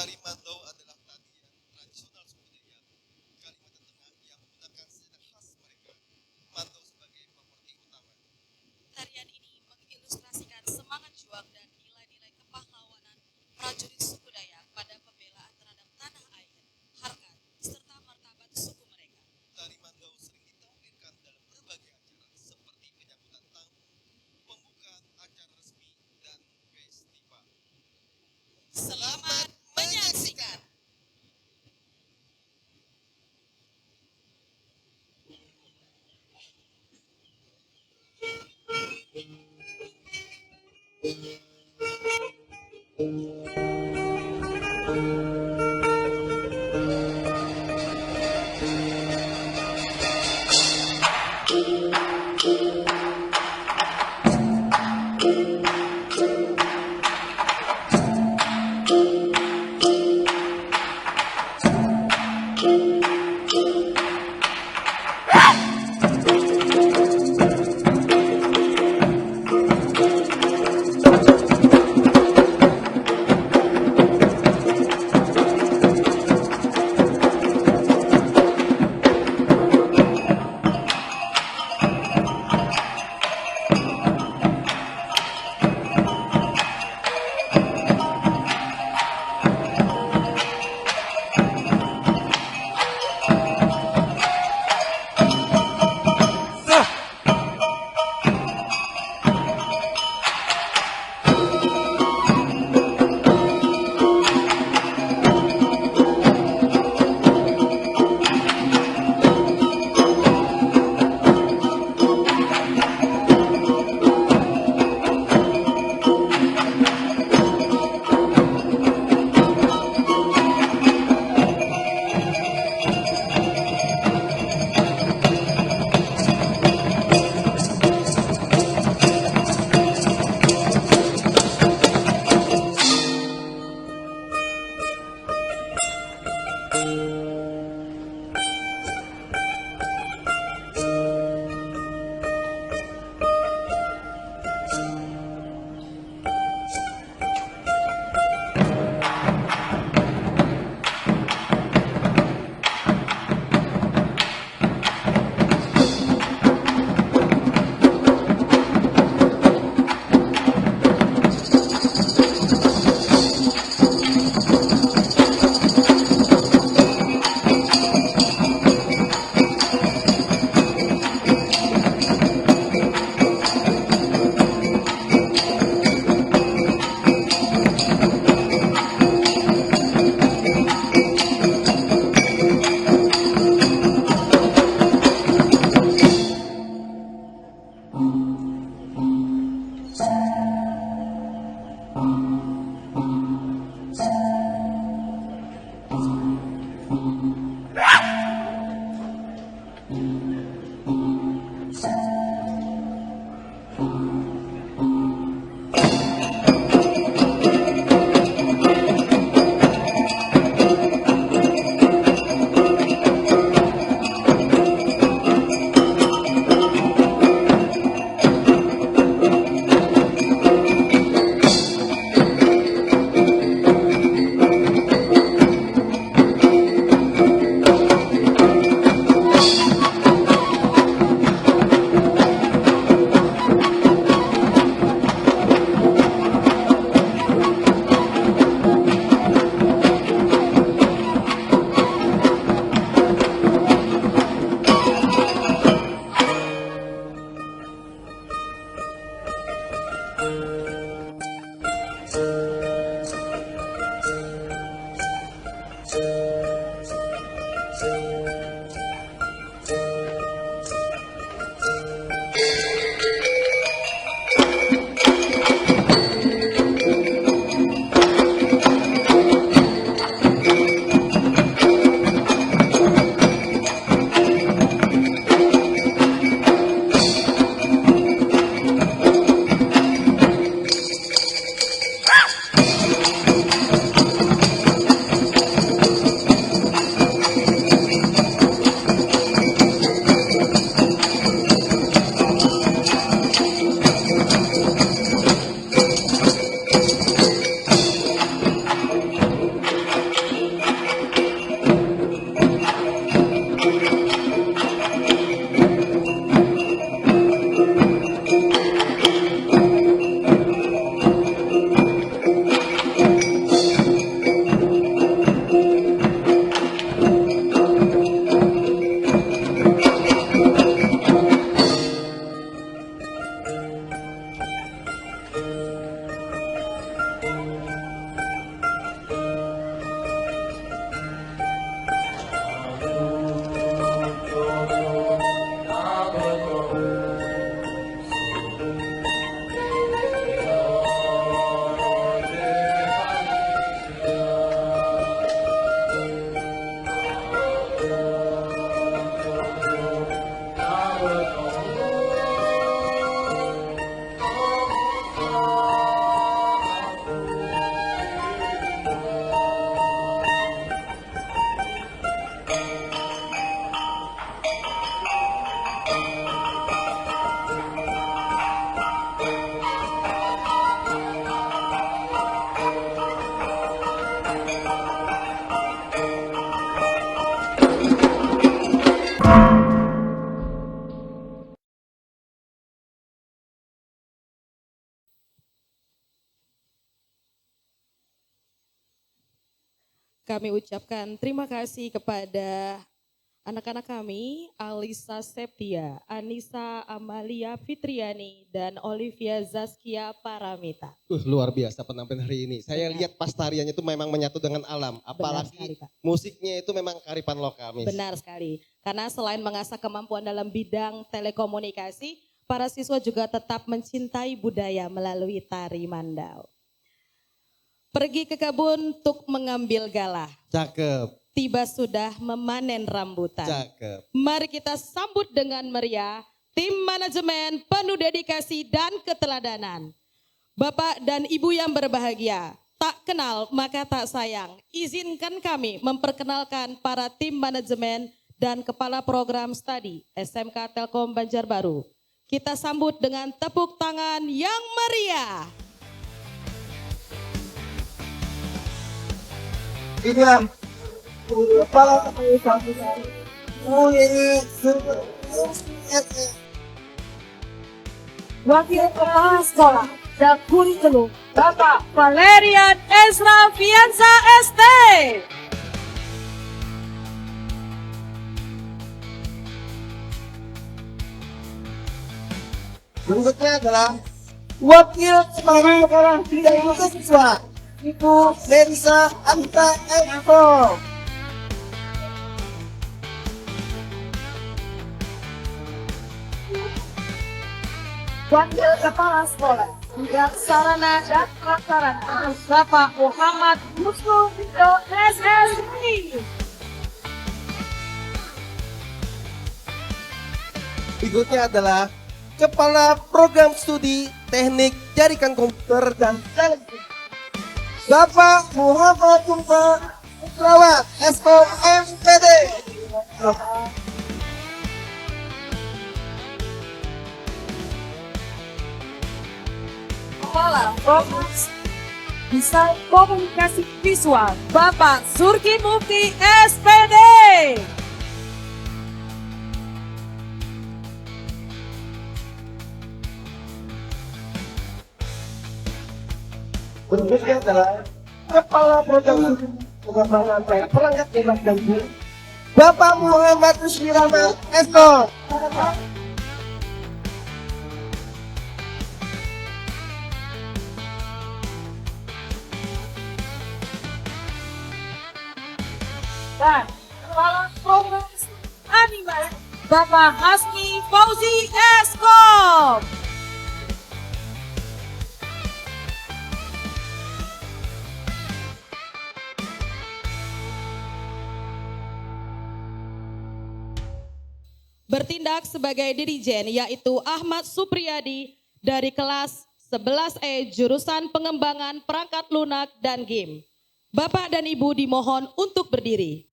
Tari mandau adalah tarian tradisional suku Dayak Kalimantan Tengah yang menggunakan senjata khas mereka, mandau sebagai properti utama. Tarian ini mengilustrasikan semangat juang dan nilai-nilai kepahlawanan prajurit suku Dayak pada pembelaan terhadap tanah air, harkat, serta martabat suku mereka. Tari mandau sering ditampilkan dalam berbagai acara seperti penyambutan tamu, pembukaan acara resmi, dan festival. Selamat menyaksikan. Kami ucapkan terima kasih kepada anak-anak kami, Alisa Septia, Anissa Amalia Fitriani, dan Olivia Zaskia Paramita. Luar biasa penampilan hari ini. Saya Benar. lihat pas tariannya itu memang menyatu dengan alam. Benar sekali, Apalagi Pak. musiknya itu memang kearifan lokal, Miss. Benar sekali. Karena selain mengasah kemampuan dalam bidang telekomunikasi, para siswa juga tetap mencintai budaya melalui tari mandau. Pergi ke kebun untuk mengambil galah. Cakep, Tiba sudah memanen rambutan. cakep. Mari kita sambut dengan meriah tim manajemen penuh dedikasi dan keteladanan. Bapak dan Ibu yang berbahagia, tak kenal maka tak sayang. Izinkan kami memperkenalkan para tim manajemen dan kepala program studi SMK Telkom Banjarbaru. Kita sambut dengan tepuk tangan yang meriah. Inilah kepala Wakil Kepala Sekolah dan Kurikulum Bapak Valerian Ezra Fianza ST. berikutnya adalah Wakil Kepala Sekolah Bidang Mahasiswa Ibu Melisa Anta Eko. Wakil Kepala Sekolah Bidang Sarana dan Prasarana Bapak Muhammad Musnu Vito SSI. Berikutnya adalah Kepala Program Studi Teknik Jaringan Komputer dan Televisi Bapak Muhammad Tumpa Perawat SO MPD. Kepala Program Desain Komunikasi Visual Bapak Surki Mufti SPD. Berikutnya adalah Kepala Program Pengembangan Perangkat Bebas dan Guru Bapak Muhammad Rusli Rahman SO. Dan Kepala Program Animasi Bapak Hasmi Fauzi Eskom. Bertindak sebagai dirijen yaitu Ahmad Supriyadi dari kelas 11E jurusan pengembangan perangkat lunak dan game. Bapak dan Ibu dimohon untuk berdiri.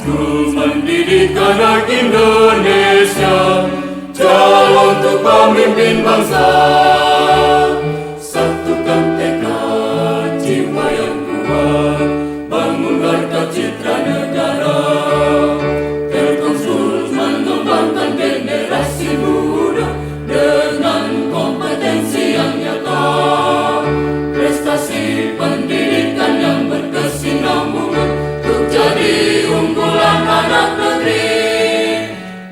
School mendidik anak Indonesia, calon untuk pemimpin bangsa. Satukan tekad jiwa yang kuat, bangun harta citra negara. Telkom School mengembangkan generasi muda dengan kompetensi yang nyata. Prestasi pendidikan yang berkesinambungan untuk jadi unggulan anak negeri.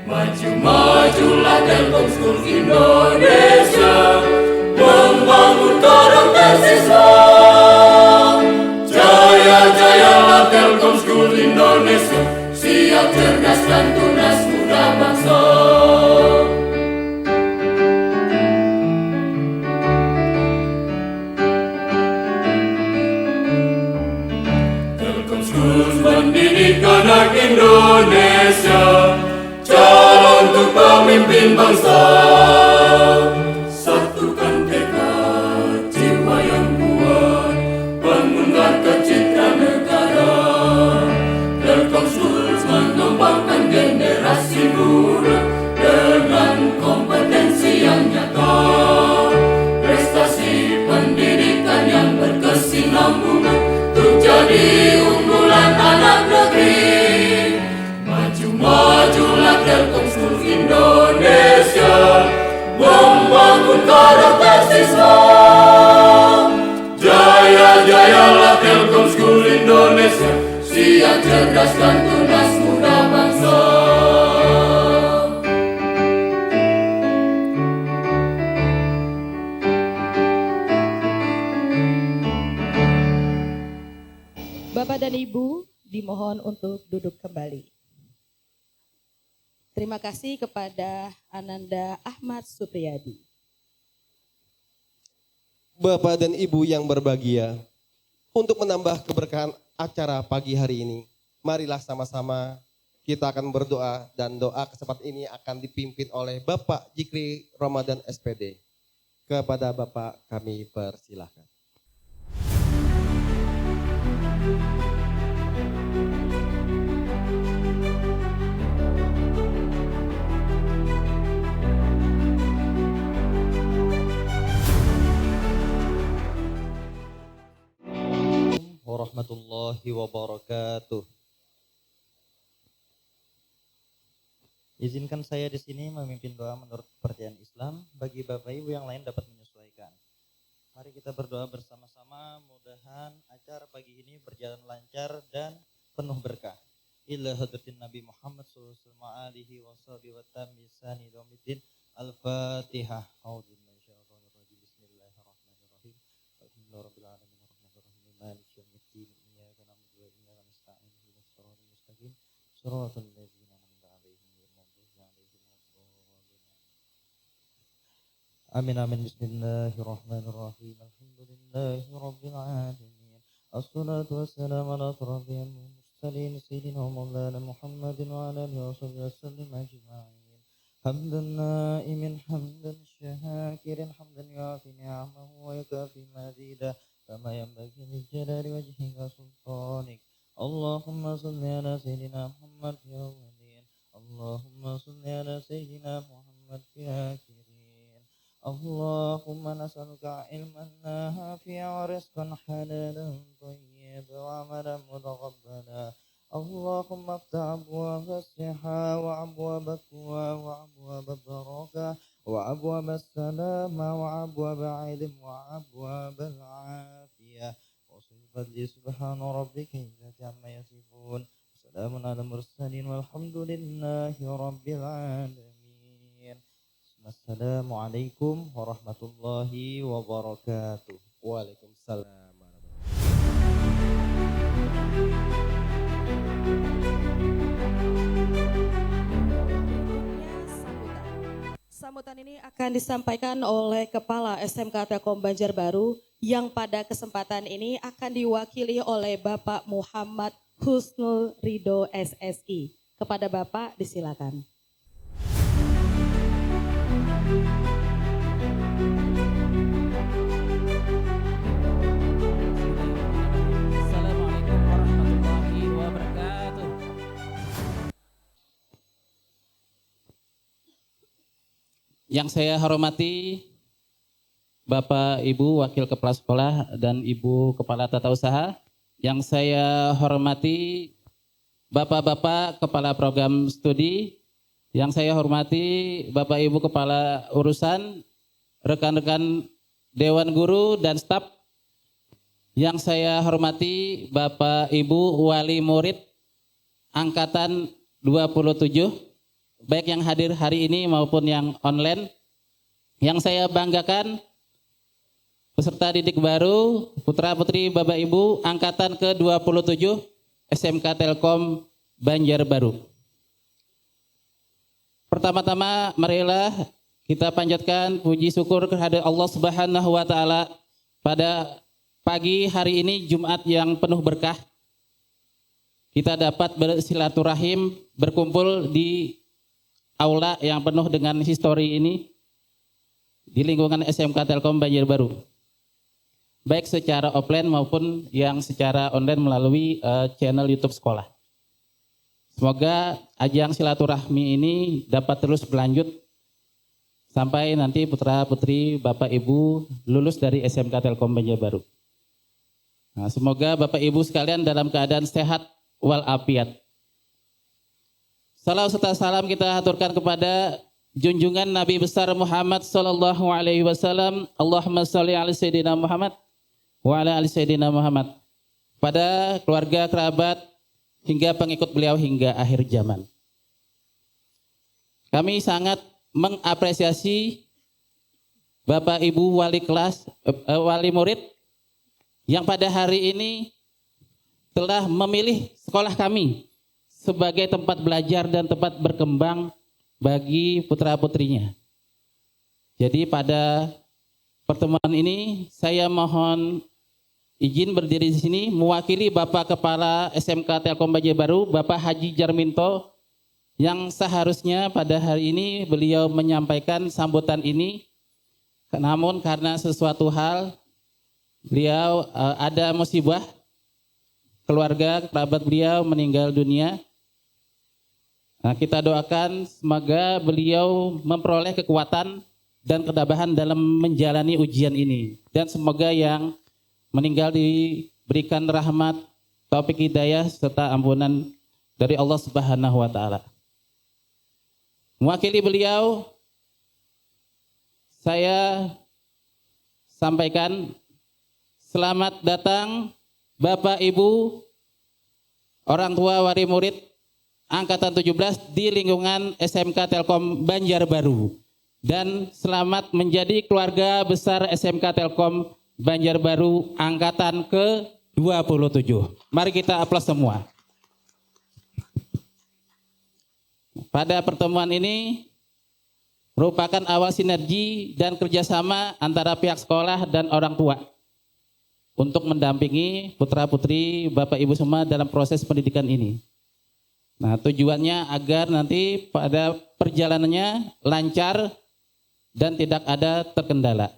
Maju-majulah Telkom School Indonesia, membangun karakter siswa. Jaya-jayalah Telkom School Indonesia, siap cerdas dan tunas muda bangsa. Telkom School mendidik anak Indonesia, calon untuk pemimpin bangsa. Satukan tekad jiwa yang kuat, bangun harkat citra negara. Telkom School mengembangkan generasi muda dengan kompetensi yang nyata. Prestasi pendidikan yang berkesinambungan untuk jadi unggulan anak negeri. Maju-majulah Telkom School Indonesia, membangun karakter siswa. Jaya-jayalah Telkom School Indonesia, siap cerdas dan tunas muda bangsa. Bapak dan Ibu dimohon untuk duduk kembali. Terima kasih kepada Ananda Ahmad Supriyadi. Bapak dan Ibu yang berbahagia, untuk menambah keberkahan acara pagi hari ini, marilah sama-sama kita akan berdoa, dan doa kesempatan ini akan dipimpin oleh Bapak Jikri Ramadan SPD. Kepada Bapak kami persilahkan. Warahmatullahi wabarakatuh. Izinkan saya di sini memimpin doa menurut kepercayaan Islam. Bagi Bapak Ibu yang lain dapat menyesuaikan. Mari kita berdoa bersama-sama. Mudahan acara pagi ini berjalan lancar dan penuh berkah. Ila hadratin Nabi Muhammad sallallahu alaihi wasallam bisani domitin. Al-Fatihah. Bismillahirrahmanirrahim. Alhamdulillahirabbil alamin. Maliki yaumiddin. Iyyaka na'budu wa iyyaka nasta'in. Ihdinas siratal mustaqim. Shiratal ladzina an'amta 'alaihim ghairil maghdubi 'alaihim waladdallin. Amin amin. Bismillahirrahmanirrahim. Alhamdulillahirabbil alamin. Assalatu wassalamu ala asyrafil mursalin sayyidina wa maulana Muhammadin wa ala alihi wa sallam ajma'in. Hamdan na'imin hamdan syakirin hamdan yafi ni'amahu wa yakafi mazidah. كما ينبغي لجلال وجهك سلطانك. اللهم صل على سيدنا محمد في الأولين. اللهم صل على سيدنا محمد في الآخرين. اللهم نسألك علما نافعا ورزقا حلالا طيبا وعملا متقبلا. اللهم افتح أبواب الصحة وأبواب القوى وأبواب البركة وأبواب السلام وأبواب العلم وأبواب العافية وصفة سبحان ربك عما يصفون. سلام على المرسلين والحمد لله رب العالمين. السلام عليكم ورحمة الله وبركاته. Waalaikumsalam. Sambutan ini akan disampaikan oleh Kepala SMK Telkom Banjarbaru yang pada kesempatan ini akan diwakili oleh Bapak Muhammad Husnul Ridho SSI. Kepada Bapak disilakan. Assalamualaikum warahmatullahi wabarakatuh. Yang saya hormati Bapak Ibu Wakil Kepala Sekolah dan Ibu Kepala Tata Usaha. Yang saya hormati Bapak-Bapak Kepala Program Studi. Yang saya hormati Bapak Ibu Kepala Urusan, rekan-rekan Dewan Guru dan staf. Yang saya hormati Bapak Ibu Wali Murid Angkatan 27, baik yang hadir hari ini maupun yang online. Yang saya banggakan peserta didik baru, putra-putri Bapak Ibu Angkatan ke-27 SMK Telkom Banjarbaru. Pertama-tama marilah kita panjatkan puji syukur kehadirat Allah Subhanahu wa taala pada pagi hari ini Jumat yang penuh berkah. Kita dapat bersilaturahim, berkumpul di aula yang penuh dengan histori ini di lingkungan SMK Telkom Banjarbaru. Baik secara offline maupun yang secara online melalui channel YouTube sekolah. Semoga ajang silaturahmi ini dapat terus berlanjut sampai nanti putra-putri Bapak Ibu lulus dari SMK Telkom Banjarbaru. Nah, semoga Bapak Ibu sekalian dalam keadaan sehat walafiat. Salam serta salam kita aturkan kepada junjungan Nabi besar Muhammad sallallahu alaihi wasallam. Allahumma shalli ala sayyidina Muhammad wa ala ali sayyidina Muhammad. Pada keluarga, kerabat, hingga pengikut beliau hingga akhir zaman. Kami sangat mengapresiasi Bapak Ibu wali kelas, wali murid yang pada hari ini telah memilih sekolah kami sebagai tempat belajar dan tempat berkembang bagi putra-putrinya. Jadi pada pertemuan ini saya mohon izin berdiri di sini mewakili Bapak Kepala SMK Telkom Banjarbaru, Bapak Haji Jarminto, yang seharusnya pada hari ini beliau menyampaikan sambutan ini. Namun karena sesuatu hal beliau ada musibah, keluarga kerabat beliau meninggal dunia. Nah, kita doakan semoga beliau memperoleh kekuatan dan ketabahan dalam menjalani ujian ini. Dan semoga yang meninggal diberikan rahmat, taufik hidayah, serta ampunan dari Allah Subhanahu wa taala. Mewakili beliau, saya sampaikan selamat datang Bapak Ibu, orang tua wali murid Angkatan 17 di lingkungan SMK Telkom Banjarbaru. Dan selamat menjadi keluarga besar SMK Telkom Banjarbaru Angkatan ke-27. Mari kita aplaus semua. Pada pertemuan ini merupakan awal sinergi dan kerjasama antara pihak sekolah dan orang tua untuk mendampingi putra-putri Bapak Ibu semua dalam proses pendidikan ini. Nah, tujuannya agar nanti pada perjalanannya lancar dan tidak ada terkendala.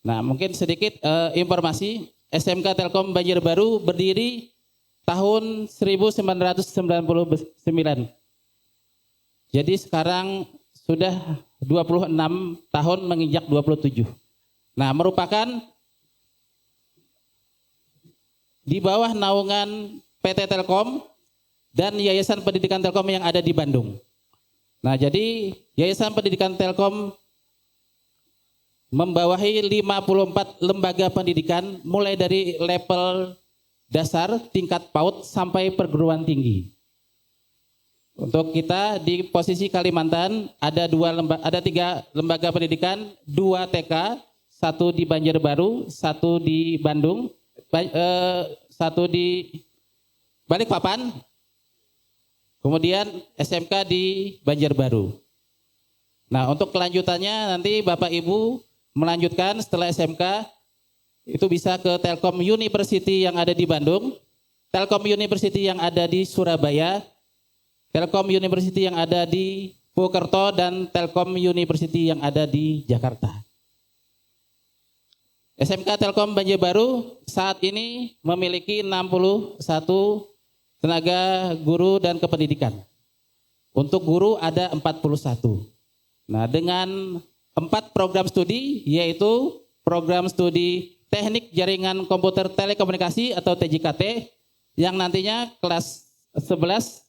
Nah, mungkin sedikit informasi, SMK Telkom Banjarbaru berdiri tahun 1999. Jadi sekarang sudah 26 tahun menginjak 27. Nah, merupakan di bawah naungan PT Telkom dan Yayasan Pendidikan Telkom yang ada di Bandung. Nah, jadi Yayasan Pendidikan Telkom membawahi 54 lembaga pendidikan mulai dari level dasar, tingkat PAUD sampai perguruan tinggi. Untuk kita di posisi Kalimantan ada 3 lembaga pendidikan, 2 TK, 1 di Banjarbaru, 1 di Bandung, 1 di Balikpapan, kemudian SMK di Banjarbaru. Nah, untuk kelanjutannya nanti Bapak Ibu melanjutkan setelah SMK itu bisa ke Telkom University yang ada di Bandung, Telkom University yang ada di Surabaya, Telkom University yang ada di Purwokerto, dan Telkom University yang ada di Jakarta. SMK Telkom Banjarbaru saat ini memiliki 61 tenaga guru dan kependidikan. Untuk guru ada 41. Nah, dengan 4 program studi, yaitu program studi Teknik Jaringan Komputer Telekomunikasi atau TJKT, yang nantinya kelas 11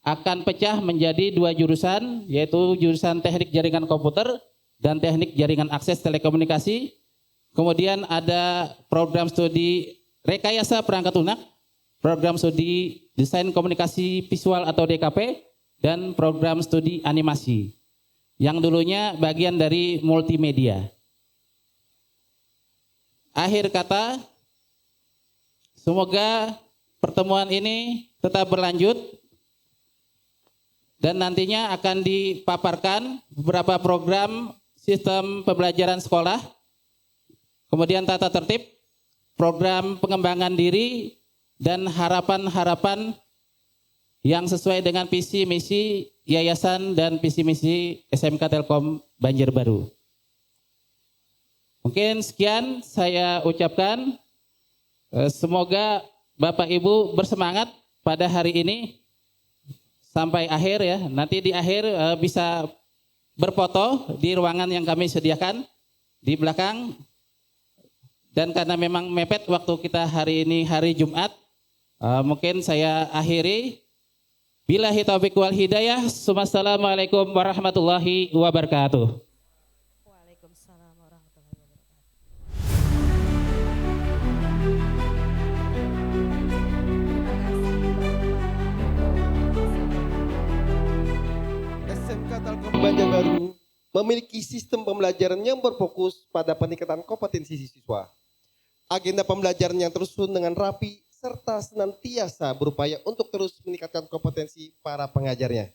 akan pecah menjadi 2 jurusan, yaitu jurusan Teknik Jaringan Komputer dan Teknik Jaringan Akses Telekomunikasi. Kemudian ada program studi Rekayasa Perangkat Lunak, program studi Desain Komunikasi Visual atau DKP, dan program studi Animasi, yang dulunya bagian dari multimedia. Akhir kata, semoga pertemuan ini tetap berlanjut dan nantinya akan dipaparkan beberapa program sistem pembelajaran sekolah, kemudian tata tertib, program pengembangan diri, dan harapan-harapan yang sesuai dengan visi misi yayasan dan visi misi SMK Telkom Banjarbaru. Mungkin sekian saya ucapkan. Semoga Bapak Ibu bersemangat pada hari ini sampai akhir ya. Nanti di akhir bisa berfoto di ruangan yang kami sediakan di belakang. Dan karena memang mepet waktu kita hari ini hari Jumat, mungkin saya akhiri. Billahi taufiq wal hidayah. Wassalamualaikum warahmatullahi wabarakatuh. SMK Telkom Banjarbaru memiliki sistem pembelajaran yang berfokus pada peningkatan kompetensi siswa. Agenda pembelajaran yang tersusun dengan rapi serta senantiasa berupaya untuk terus meningkatkan kompetensi para pengajarnya.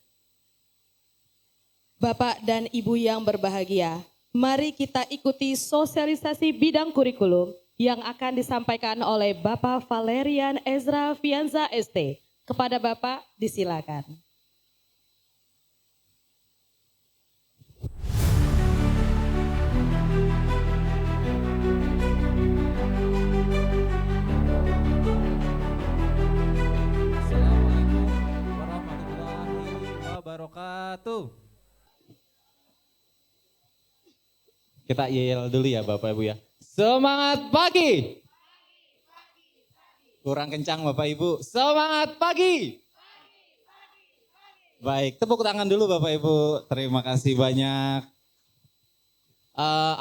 Bapak dan Ibu yang berbahagia, mari kita ikuti sosialisasi bidang kurikulum yang akan disampaikan oleh Bapak Valerian Ezra Fianza ST. Kepada Bapak disilakan. Wabarakatuh. Kita yel dulu ya Bapak Ibu ya. Semangat pagi. Kurang kencang Bapak Ibu. Semangat pagi. Baik, tepuk tangan dulu Bapak Ibu. Terima kasih banyak.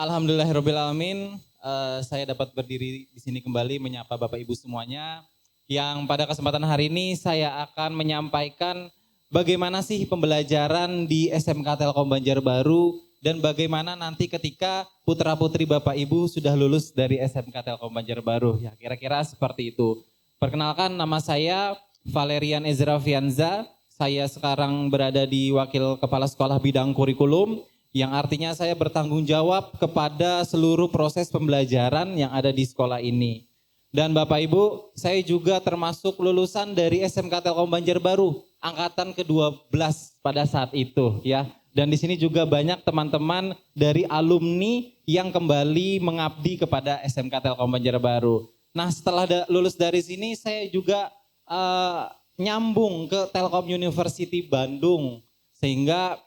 Alhamdulillahirobbilalamin. Saya dapat berdiri di sini kembali menyapa Bapak Ibu semuanya. Yang pada kesempatan hari ini saya akan menyampaikan bagaimana sih pembelajaran di SMK Telkom Banjarbaru dan bagaimana nanti ketika putra-putri Bapak Ibu sudah lulus dari SMK Telkom Banjarbaru. Ya, kira-kira seperti itu. Perkenalkan, nama saya Valerian Ezra Fianza. Saya sekarang berada di Wakil Kepala Sekolah Bidang Kurikulum, yang artinya saya bertanggung jawab kepada seluruh proses pembelajaran yang ada di sekolah ini. Dan Bapak Ibu, saya juga termasuk lulusan dari SMK Telkom Banjarbaru, angkatan ke-12 pada saat itu ya. Dan di sini juga banyak teman-teman dari alumni yang kembali mengabdi kepada SMK Telkom Banjarbaru. Nah, setelah lulus dari sini saya juga nyambung ke Telkom University Bandung, sehingga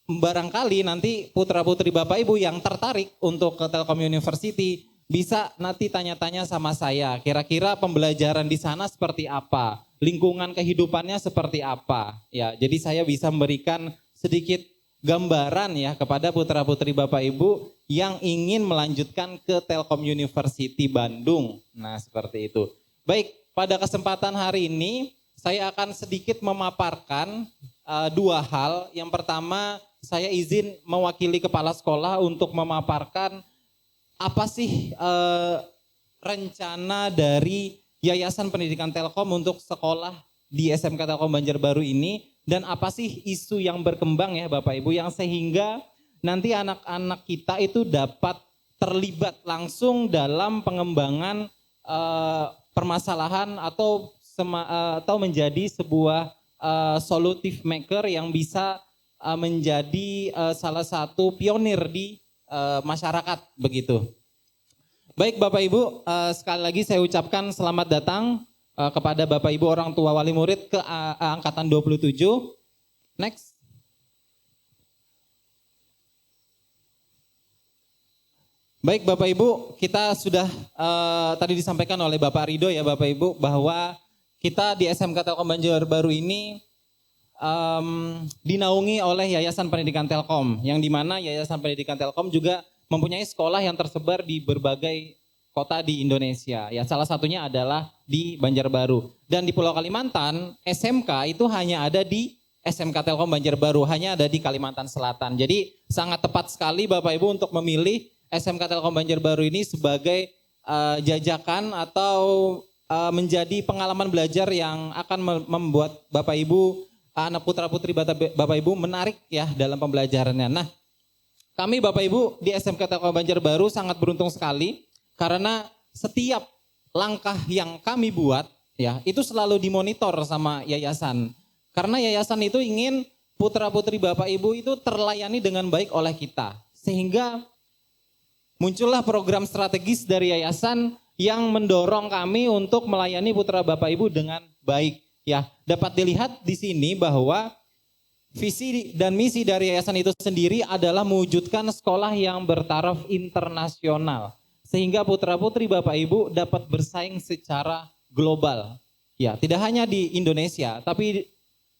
barangkali nanti putra-putri Bapak Ibu yang tertarik untuk ke Telkom University bisa nanti tanya-tanya sama saya, kira-kira pembelajaran di sana seperti apa, lingkungan kehidupannya seperti apa. Ya, jadi saya bisa memberikan sedikit gambaran ya kepada putra-putri Bapak Ibu yang ingin melanjutkan ke Telkom University Bandung. Nah, seperti itu. Baik, pada kesempatan hari ini saya akan sedikit memaparkan dua hal. Yang pertama, saya izin mewakili kepala sekolah untuk memaparkan apa sih rencana dari Yayasan Pendidikan Telkom untuk sekolah di SMK Telkom Banjarbaru ini, dan apa sih isu yang berkembang ya Bapak Ibu yang sehingga nanti anak-anak kita itu dapat terlibat langsung dalam pengembangan permasalahan atau menjadi sebuah solutif maker yang bisa menjadi salah satu pionir di masyarakat begitu. Baik Bapak Ibu, sekali lagi saya ucapkan selamat datang kepada Bapak Ibu orang tua wali murid ke angkatan 27. Next. Baik Bapak Ibu, kita sudah tadi disampaikan oleh Bapak Rido ya Bapak Ibu bahwa kita di SMK Telkom Banjarbaru ini dinaungi oleh Yayasan Pendidikan Telkom, yang dimana Yayasan Pendidikan Telkom juga mempunyai sekolah yang tersebar di berbagai kota di Indonesia. Ya, salah satunya adalah di Banjarbaru. Dan di Pulau Kalimantan, SMK itu hanya ada di SMK Telkom Banjarbaru, hanya ada di Kalimantan Selatan. Jadi sangat tepat sekali Bapak Ibu untuk memilih SMK Telkom Banjarbaru ini sebagai jajakan atau menjadi pengalaman belajar yang akan membuat Bapak Ibu, anak putra putri Bapak Ibu menarik ya dalam pembelajarannya. Nah, kami Bapak Ibu di SMK Telkom Banjarbaru sangat beruntung sekali karena setiap langkah yang kami buat ya itu selalu dimonitor sama yayasan. Karena yayasan itu ingin putra putri Bapak Ibu itu terlayani dengan baik oleh kita. Sehingga muncullah program strategis dari yayasan yang mendorong kami untuk melayani putra Bapak Ibu dengan baik. Ya, dapat dilihat di sini bahwa visi dan misi dari yayasan itu sendiri adalah mewujudkan sekolah yang bertaraf internasional. Sehingga putra-putri Bapak Ibu dapat bersaing secara global. Ya, tidak hanya di Indonesia, tapi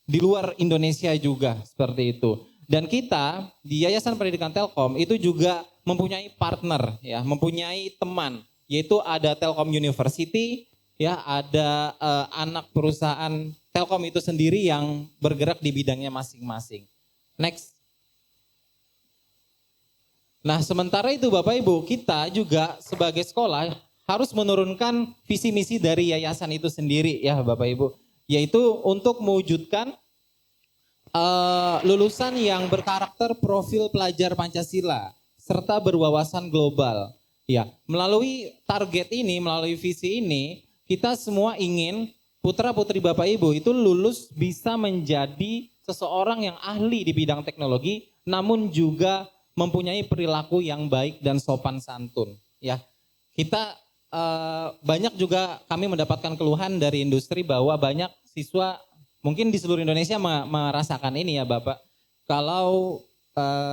di luar Indonesia juga seperti itu. Dan kita di Yayasan Pendidikan Telkom itu juga mempunyai partner, ya, mempunyai teman, yaitu ada Telkom University, ya, ada anak perusahaan Telkom itu sendiri yang bergerak di bidangnya masing-masing. Next. Nah, sementara itu Bapak Ibu, kita juga sebagai sekolah harus menurunkan visi misi dari yayasan itu sendiri, ya Bapak Ibu, yaitu untuk mewujudkan lulusan yang berkarakter profil pelajar Pancasila serta berwawasan global. Ya, melalui target ini, melalui visi ini, kita semua ingin putra-putri Bapak Ibu itu lulus bisa menjadi seseorang yang ahli di bidang teknologi, namun juga mempunyai perilaku yang baik dan sopan santun. Ya, kita banyak juga kami mendapatkan keluhan dari industri bahwa banyak siswa mungkin di seluruh Indonesia merasakan ini ya Bapak. Kalau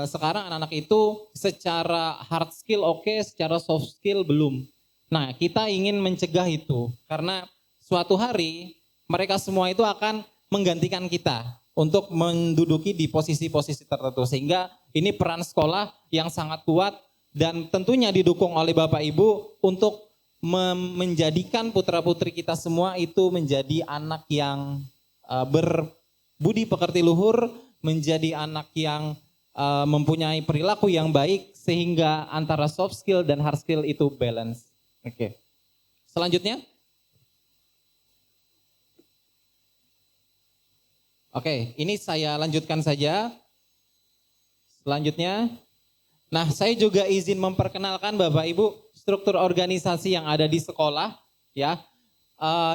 sekarang anak-anak itu secara hard skill oke, secara soft skill belum. Nah, kita ingin mencegah itu karena suatu hari mereka semua itu akan menggantikan kita untuk menduduki di posisi-posisi tertentu. Sehingga ini peran sekolah yang sangat kuat dan tentunya didukung oleh Bapak Ibu untuk menjadikan putra-putri kita semua itu menjadi anak yang berbudi pekerti luhur, menjadi anak yang mempunyai perilaku yang baik sehingga antara soft skill dan hard skill itu balance. Oke. Selanjutnya. Oke, ini saya lanjutkan saja. Selanjutnya. Nah, saya juga izin memperkenalkan Bapak Ibu struktur organisasi yang ada di sekolah ya.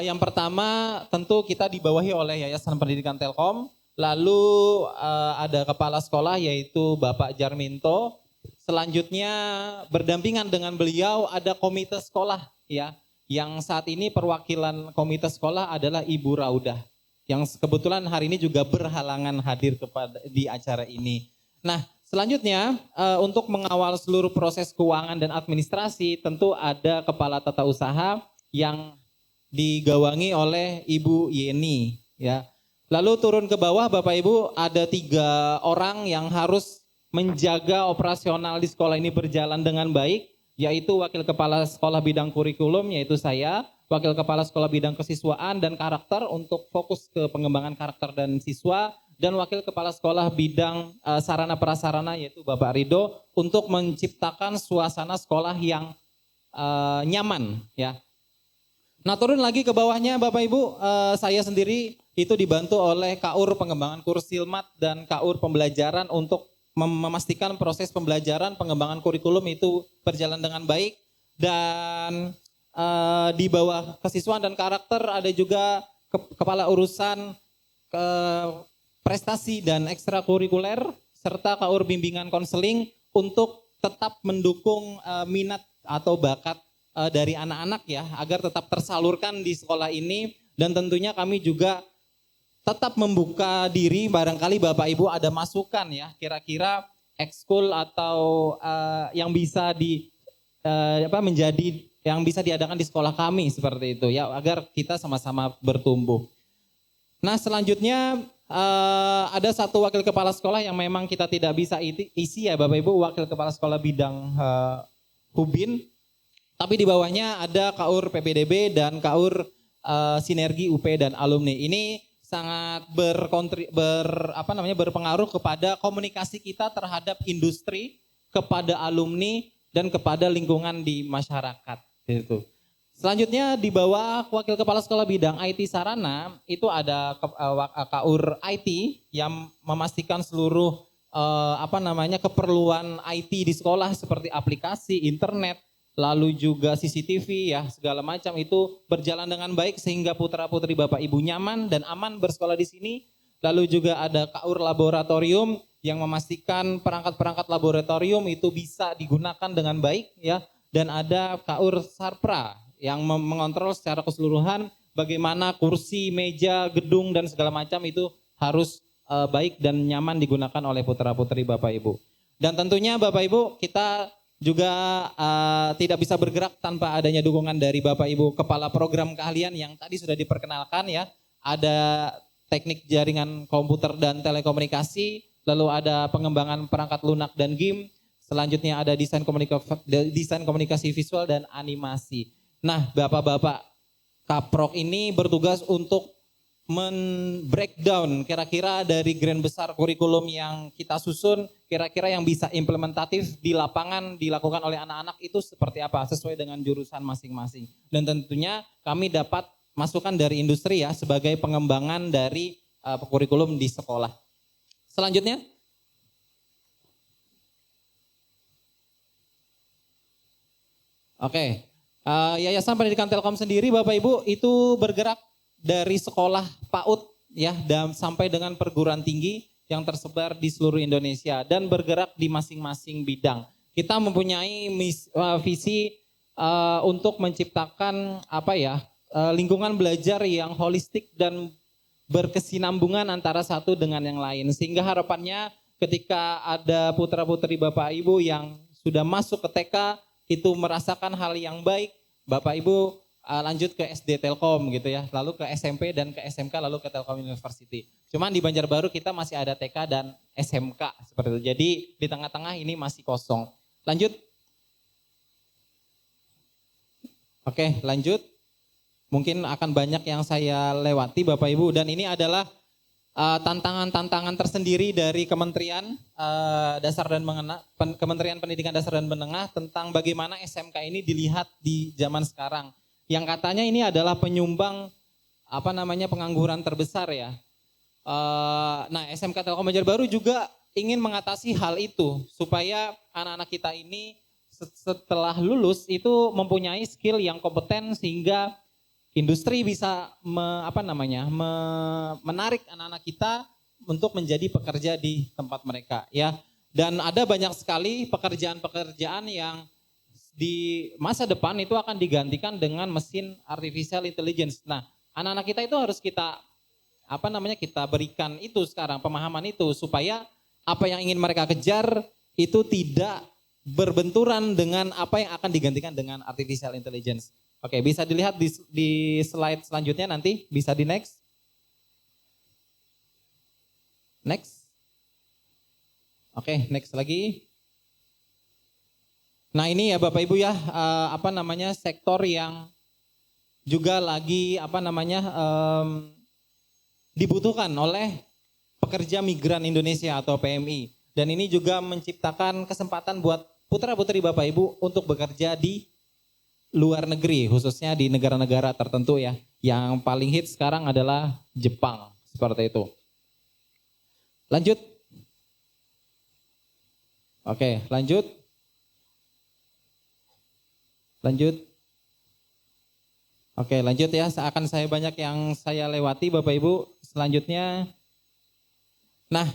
Yang pertama tentu kita dibawahi oleh Yayasan Pendidikan Telkom, lalu ada kepala sekolah yaitu Bapak Jarminto. Selanjutnya berdampingan dengan beliau ada komite sekolah ya, yang saat ini perwakilan komite sekolah adalah Ibu Raudah, yang kebetulan hari ini juga berhalangan hadir di acara ini. Nah, selanjutnya untuk mengawal seluruh proses keuangan dan administrasi tentu ada kepala tata usaha yang digawangi oleh Ibu Yeni ya. Lalu turun ke bawah Bapak Ibu ada 3 orang yang harus menjaga operasional di sekolah ini berjalan dengan baik, yaitu Wakil Kepala Sekolah Bidang Kurikulum yaitu saya, Wakil Kepala Sekolah Bidang Kesiswaan dan Karakter untuk fokus ke pengembangan karakter dan siswa, dan Wakil Kepala Sekolah Bidang Sarana Prasarana yaitu Bapak Rido untuk menciptakan suasana sekolah yang nyaman ya. Nah, turun lagi ke bawahnya Bapak Ibu, saya sendiri itu dibantu oleh KUR Pengembangan Kursilmat dan KUR Pembelajaran untuk memastikan proses pembelajaran pengembangan kurikulum itu berjalan dengan baik. Dan di bawah kesiswaan dan karakter ada juga kepala urusan prestasi dan ekstrakurikuler serta KUR Bimbingan Konseling untuk tetap mendukung minat atau bakat dari anak-anak ya, agar tetap tersalurkan di sekolah ini. Dan tentunya kami juga tetap membuka diri, barangkali Bapak Ibu ada masukan ya, kira-kira ekskul atau yang bisa menjadi yang bisa diadakan di sekolah kami seperti itu ya, agar kita sama-sama bertumbuh. Nah, selanjutnya ada satu wakil kepala sekolah yang memang kita tidak bisa isi ya Bapak Ibu, wakil kepala sekolah bidang Hubin. Tapi di bawahnya ada KAUR PPDB dan KAUR Sinergi UP dan alumni. Ini sangat berpengaruh kepada komunikasi kita terhadap industri, kepada alumni dan kepada lingkungan di masyarakat gitu. Selanjutnya di bawah wakil kepala sekolah bidang IT Sarana itu ada KAUR IT yang memastikan seluruh keperluan IT di sekolah seperti aplikasi, internet, lalu juga CCTV ya, segala macam itu berjalan dengan baik sehingga putra-putri Bapak Ibu nyaman dan aman bersekolah di sini. Lalu juga ada KAUR Laboratorium yang memastikan perangkat-perangkat laboratorium itu bisa digunakan dengan baik ya. Dan ada KAUR Sarpra yang mengontrol secara keseluruhan bagaimana kursi, meja, gedung dan segala macam itu harus baik dan nyaman digunakan oleh putra-putri Bapak Ibu. Dan tentunya Bapak Ibu kita juga tidak bisa bergerak tanpa adanya dukungan dari Bapak Ibu kepala program keahlian yang tadi sudah diperkenalkan ya. Ada teknik jaringan komputer dan telekomunikasi, lalu ada pengembangan perangkat lunak dan game, selanjutnya ada desain komunikasi visual dan animasi. Nah, Bapak-bapak Kaprok ini bertugas untuk men-breakdown kira-kira dari grand besar kurikulum yang kita susun, kira-kira yang bisa implementatif di lapangan dilakukan oleh anak-anak itu seperti apa, sesuai dengan jurusan masing-masing. Dan tentunya kami dapat masukan dari industri ya sebagai pengembangan dari kurikulum di sekolah. Selanjutnya. Oke. Yayasan Pendidikan Telkom sendiri Bapak Ibu itu bergerak dari sekolah PAUD ya dan sampai dengan perguruan tinggi yang tersebar di seluruh Indonesia dan bergerak di masing-masing bidang. Kita mempunyai visi untuk menciptakan lingkungan belajar yang holistik dan berkesinambungan antara satu dengan yang lain. Sehingga harapannya ketika ada putra-putri Bapak Ibu yang sudah masuk ke TK itu merasakan hal yang baik, Bapak Ibu lanjut ke SD Telkom gitu ya, lalu ke SMP dan ke SMK, lalu ke Telkom University. Cuman di Banjarbaru kita masih ada TK dan SMK seperti itu. Jadi di tengah-tengah ini masih kosong. Lanjut. Oke, lanjut. Mungkin akan banyak yang saya lewati Bapak Ibu dan ini adalah tantangan-tantangan tersendiri dari Kementerian Kementerian Pendidikan Dasar dan Menengah tentang bagaimana SMK ini dilihat di zaman sekarang. Yang katanya ini adalah penyumbang pengangguran terbesar ya. Nah, SMK Telkom Banjarbaru juga ingin mengatasi hal itu supaya anak-anak kita ini setelah lulus itu mempunyai skill yang kompeten sehingga industri bisa menarik anak-anak kita untuk menjadi pekerja di tempat mereka ya. Dan ada banyak sekali pekerjaan-pekerjaan yang di masa depan itu akan digantikan dengan mesin artificial intelligence. Nah, anak-anak kita itu harus kita kita berikan itu sekarang pemahaman itu supaya apa yang ingin mereka kejar itu tidak berbenturan dengan apa yang akan digantikan dengan artificial intelligence. Oke, bisa dilihat di slide selanjutnya nanti, bisa di next. Next. Oke, next lagi. Nah ini ya Bapak Ibu ya, sektor yang juga lagi dibutuhkan oleh pekerja migran Indonesia atau PMI. Dan ini juga menciptakan kesempatan buat putra-putri Bapak Ibu untuk bekerja di luar negeri, khususnya di negara-negara tertentu ya. Yang paling hits sekarang adalah Jepang, seperti itu. Lanjut. Oke, lanjut. Lanjut. Oke, lanjut ya. Akan saya banyak yang saya lewati Bapak Ibu. Selanjutnya. Nah,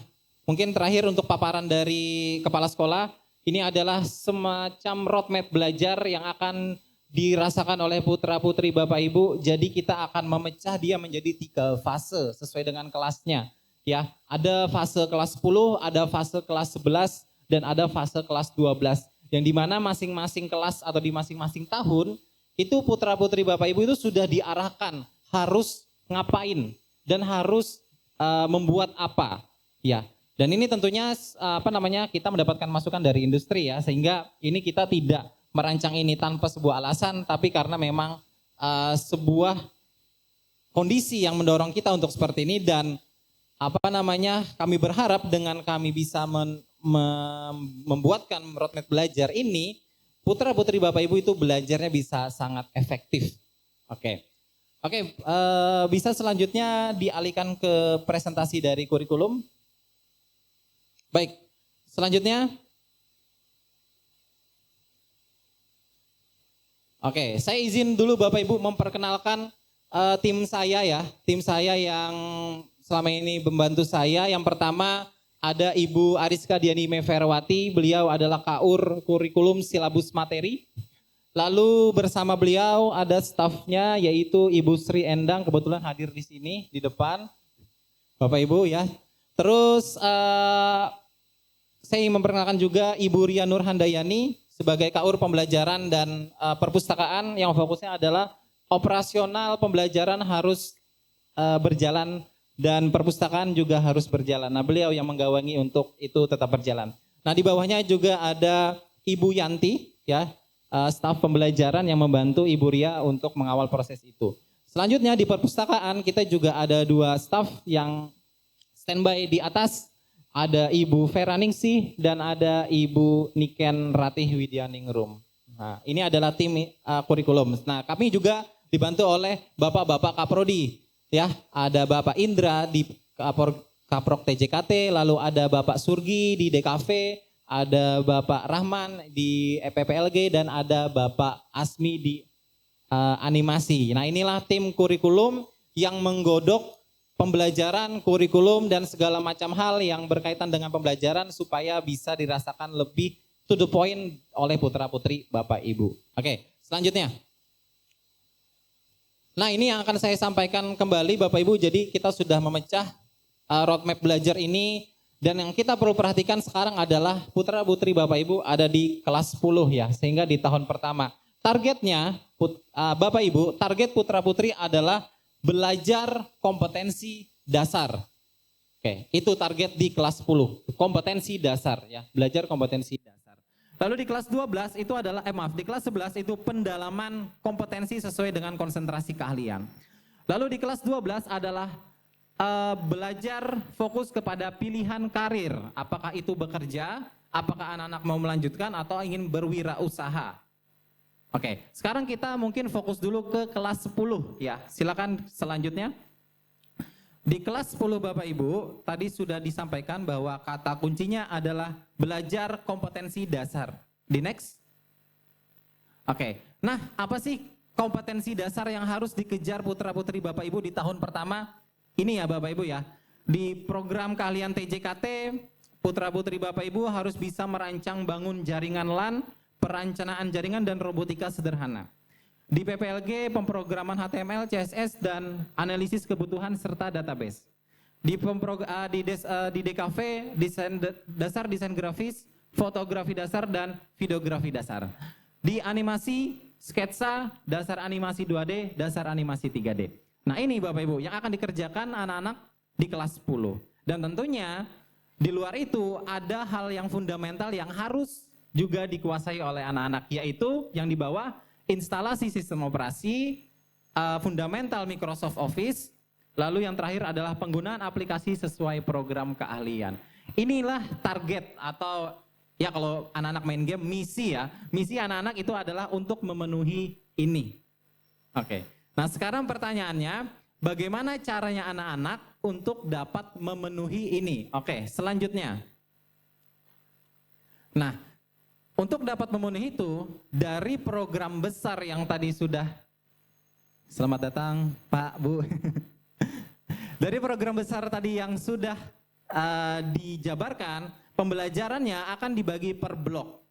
mungkin terakhir untuk paparan dari kepala sekolah. Ini adalah semacam roadmap belajar yang akan dirasakan oleh putra-putri Bapak Ibu. Jadi kita akan memecah dia menjadi 3 fase sesuai dengan kelasnya. Ya, ada fase kelas 10, ada fase kelas 11, dan ada fase kelas 12. yang dimana masing-masing kelas atau di masing-masing tahun itu putra-putri Bapak Ibu itu sudah diarahkan harus ngapain dan harus membuat apa ya. Dan ini tentunya kita mendapatkan masukan dari industri ya, sehingga ini kita tidak merancang ini tanpa sebuah alasan, tapi karena memang sebuah kondisi yang mendorong kita untuk seperti ini. Dan kami berharap dengan kami bisa membuatkan roadmap belajar ini, putra-putri Bapak Ibu itu belajarnya bisa sangat efektif. Oke, bisa selanjutnya dialihkan ke presentasi dari kurikulum. Baik, selanjutnya. Oke, saya izin dulu Bapak Ibu memperkenalkan tim saya ya. Tim saya yang selama ini membantu saya. Yang pertama ada Ibu Ariska Diani Meferwati, beliau adalah KUR Kurikulum Silabus Materi. Lalu bersama beliau ada stafnya yaitu Ibu Sri Endang, kebetulan hadir di sini di depan. Bapak Ibu ya. Terus saya ingin memperkenalkan juga Ibu Ria Nur Handayani sebagai KUR Pembelajaran dan Perpustakaan yang fokusnya adalah operasional pembelajaran harus berjalan dan perpustakaan juga harus berjalan. Nah, beliau yang menggawangi untuk itu tetap berjalan. Nah, di bawahnya juga ada Ibu Yanti ya, staf pembelajaran yang membantu Ibu Ria untuk mengawal proses itu. Selanjutnya di perpustakaan kita juga ada 2 staf yang standby di atas. Ada Ibu Vera Ningsih dan ada Ibu Niken Ratih Widyaningrum. Nah, ini adalah tim kurikulum. Nah, kami juga dibantu oleh Bapak-Bapak Kaprodi. Ya, ada Bapak Indra di Kaprok TJKT, lalu ada Bapak Surgi di DKV, ada Bapak Rahman di EPPLG, dan ada Bapak Asmi di animasi. Nah, inilah tim kurikulum yang menggodok pembelajaran, kurikulum, dan segala macam hal yang berkaitan dengan pembelajaran supaya bisa dirasakan lebih to the point oleh putra-putri Bapak Ibu. Oke, selanjutnya. Nah, ini yang akan saya sampaikan kembali Bapak Ibu. Jadi kita sudah memecah roadmap belajar ini, dan yang kita perlu perhatikan sekarang adalah putra-putri Bapak Ibu ada di kelas 10 ya, sehingga di tahun pertama. Targetnya Bapak Ibu, target putra-putri adalah belajar kompetensi dasar. Oke, itu target di kelas 10, kompetensi dasar ya, belajar kompetensi dasar. Lalu di kelas 12 itu adalah di kelas 11 itu pendalaman kompetensi sesuai dengan konsentrasi keahlian. Lalu di kelas 12 adalah belajar fokus kepada pilihan karir, apakah itu bekerja, apakah anak-anak mau melanjutkan atau ingin berwirausaha. Oke, sekarang kita mungkin fokus dulu ke kelas 10 ya. Silakan selanjutnya. Di kelas 10 Bapak Ibu, tadi sudah disampaikan bahwa kata kuncinya adalah belajar kompetensi dasar. Di next. Oke, nah apa sih kompetensi dasar yang harus dikejar putra-putri Bapak Ibu di tahun pertama? Ini ya Bapak Ibu ya. Di program keahlian TJKT, putra-putri Bapak Ibu harus bisa merancang bangun jaringan LAN, perencanaan jaringan dan robotika sederhana. Di PPLG, pemrograman HTML, CSS, dan analisis kebutuhan serta database. Di DKV, desain grafis, fotografi dasar, dan videografi dasar. Di animasi, sketsa, dasar animasi 2D, dasar animasi 3D. Nah, ini Bapak Ibu yang akan dikerjakan anak-anak di kelas 10. Dan tentunya di luar itu ada hal yang fundamental yang harus juga dikuasai oleh anak-anak, yaitu yang di bawah instalasi sistem operasi, fundamental Microsoft Office, lalu yang terakhir adalah penggunaan aplikasi sesuai program keahlian. Inilah target atau ya kalau anak-anak main game misi ya, misi anak-anak itu adalah untuk memenuhi ini. Oke, nah sekarang pertanyaannya, bagaimana caranya anak-anak untuk dapat memenuhi ini? Oke, selanjutnya. Nah, untuk dapat memenuhi itu, dari program besar yang tadi sudah, selamat datang Pak, Bu. Dari program besar tadi yang sudah dijabarkan, pembelajarannya akan dibagi per blok.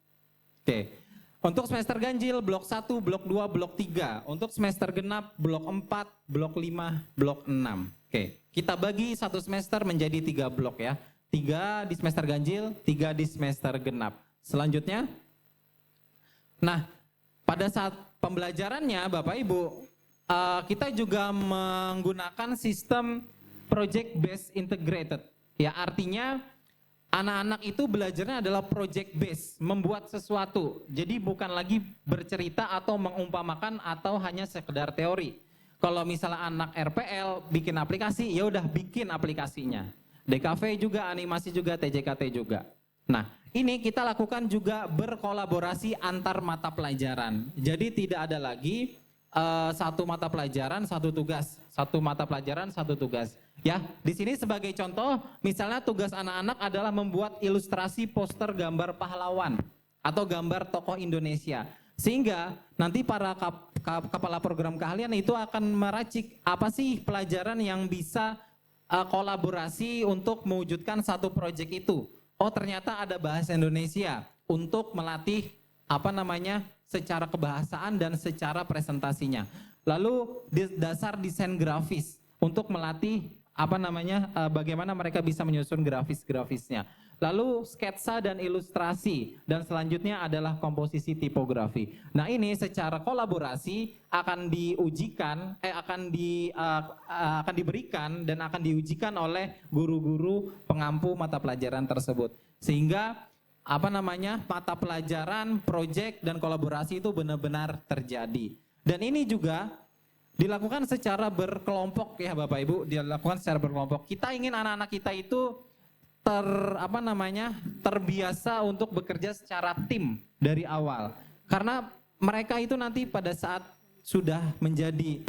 Oke, untuk semester ganjil, blok 1, blok 2, blok 3. Untuk semester genap, blok 4, blok 5, blok 6. Oke, kita bagi satu semester menjadi 3 blok ya. 3 di semester ganjil, 3 di semester genap. Selanjutnya, Nah, pada saat pembelajarannya Bapak Ibu, kita juga menggunakan sistem project based integrated. Ya, artinya anak-anak itu belajarnya adalah project based, membuat sesuatu. Jadi bukan lagi bercerita atau mengumpamakan atau hanya sekedar teori. Kalau misalnya anak RPL bikin aplikasi, ya udah bikin aplikasinya. DKV juga, animasi juga, TJKT juga. Nah, ini kita lakukan juga berkolaborasi antar mata pelajaran. Jadi tidak ada lagi satu mata pelajaran, satu tugas. Satu mata pelajaran, satu tugas. Ya, di sini sebagai contoh, misalnya tugas anak-anak adalah membuat ilustrasi poster gambar pahlawan atau gambar tokoh Indonesia. Sehingga nanti para kepala program keahlian itu akan meracik apa sih pelajaran yang bisa kolaborasi untuk mewujudkan satu proyek itu. Oh, ternyata ada bahasa Indonesia untuk melatih secara kebahasaan dan secara presentasinya. Lalu dasar desain grafis untuk melatih bagaimana mereka bisa menyusun grafisnya. Lalu sketsa dan ilustrasi, dan selanjutnya adalah komposisi tipografi. Nah, ini secara kolaborasi akan diujikan, akan diberikan dan akan diujikan oleh guru-guru pengampu mata pelajaran tersebut. Sehingga mata pelajaran, proyek dan kolaborasi itu benar-benar terjadi. Dan ini juga dilakukan secara berkelompok ya Bapak Ibu, dilakukan secara berkelompok. Kita ingin anak-anak kita itu terbiasa untuk bekerja secara tim dari awal. Karena mereka itu nanti pada saat sudah menjadi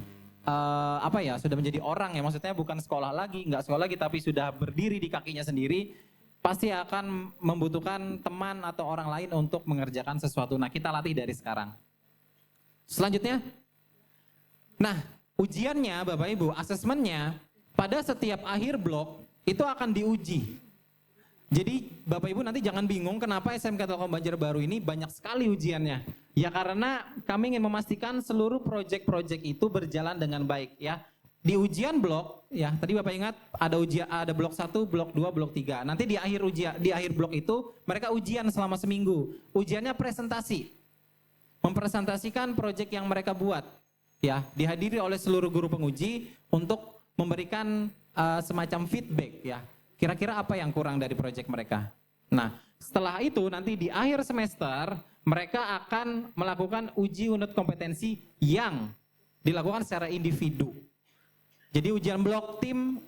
sudah menjadi orang ya, maksudnya bukan sekolah lagi, nggak sekolah lagi tapi sudah berdiri di kakinya sendiri, pasti akan membutuhkan teman atau orang lain untuk mengerjakan sesuatu. Nah, kita latih dari sekarang. Selanjutnya, nah, ujiannya Bapak Ibu, asesmennya pada setiap akhir blok itu akan diuji. Jadi Bapak Ibu nanti jangan bingung kenapa SMK Telkom Banjarbaru ini banyak sekali ujiannya. Ya karena kami ingin memastikan seluruh proyek-proyek itu berjalan dengan baik ya. Di ujian blok, ya tadi Bapak ingat ada blok 1, blok 2, blok 3. Nanti di akhir blok itu mereka ujian selama seminggu. Ujiannya presentasi. Mempresentasikan proyek yang mereka buat. Ya, dihadiri oleh seluruh guru penguji untuk memberikan semacam feedback ya. Kira-kira apa yang kurang dari proyek mereka. Nah, setelah itu nanti di akhir semester mereka akan melakukan uji unit kompetensi yang dilakukan secara individu. Jadi ujian blok tim,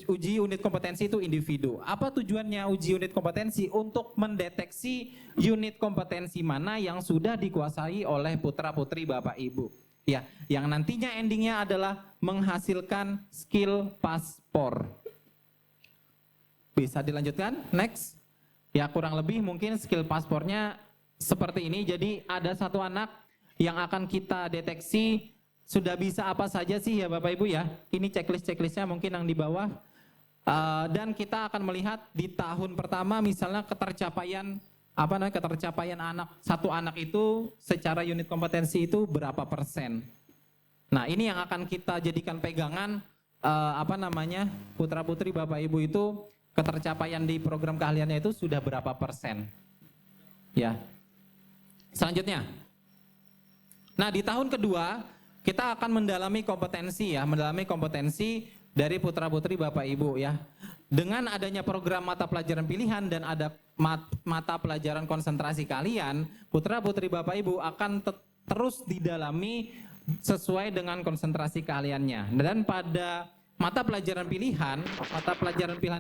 uji unit kompetensi itu individu. Apa tujuannya uji unit kompetensi? Untuk mendeteksi unit kompetensi mana yang sudah dikuasai oleh putra-putri Bapak Ibu. Ya, yang nantinya endingnya adalah menghasilkan skill paspor. Bisa dilanjutkan, next. Ya kurang lebih mungkin skill paspornya seperti ini. Jadi ada satu anak yang akan kita deteksi sudah bisa apa saja sih ya Bapak Ibu ya. Ini checklistnya mungkin yang di bawah. Dan kita akan melihat di tahun pertama misalnya ketercapaian satu anak itu secara unit kompetensi itu berapa persen. Nah ini yang akan kita jadikan pegangan putra-putri Bapak Ibu itu ketercapaian di program keahliannya itu sudah berapa persen. Ya. Selanjutnya. Nah, di tahun kedua kita akan mendalami kompetensi dari putra-putri Bapak Ibu ya. Dengan adanya program mata pelajaran pilihan dan ada mata pelajaran konsentrasi kalian, putra-putri Bapak Ibu akan terus didalami sesuai dengan konsentrasi keahliannya. Dan pada mata pelajaran pilihan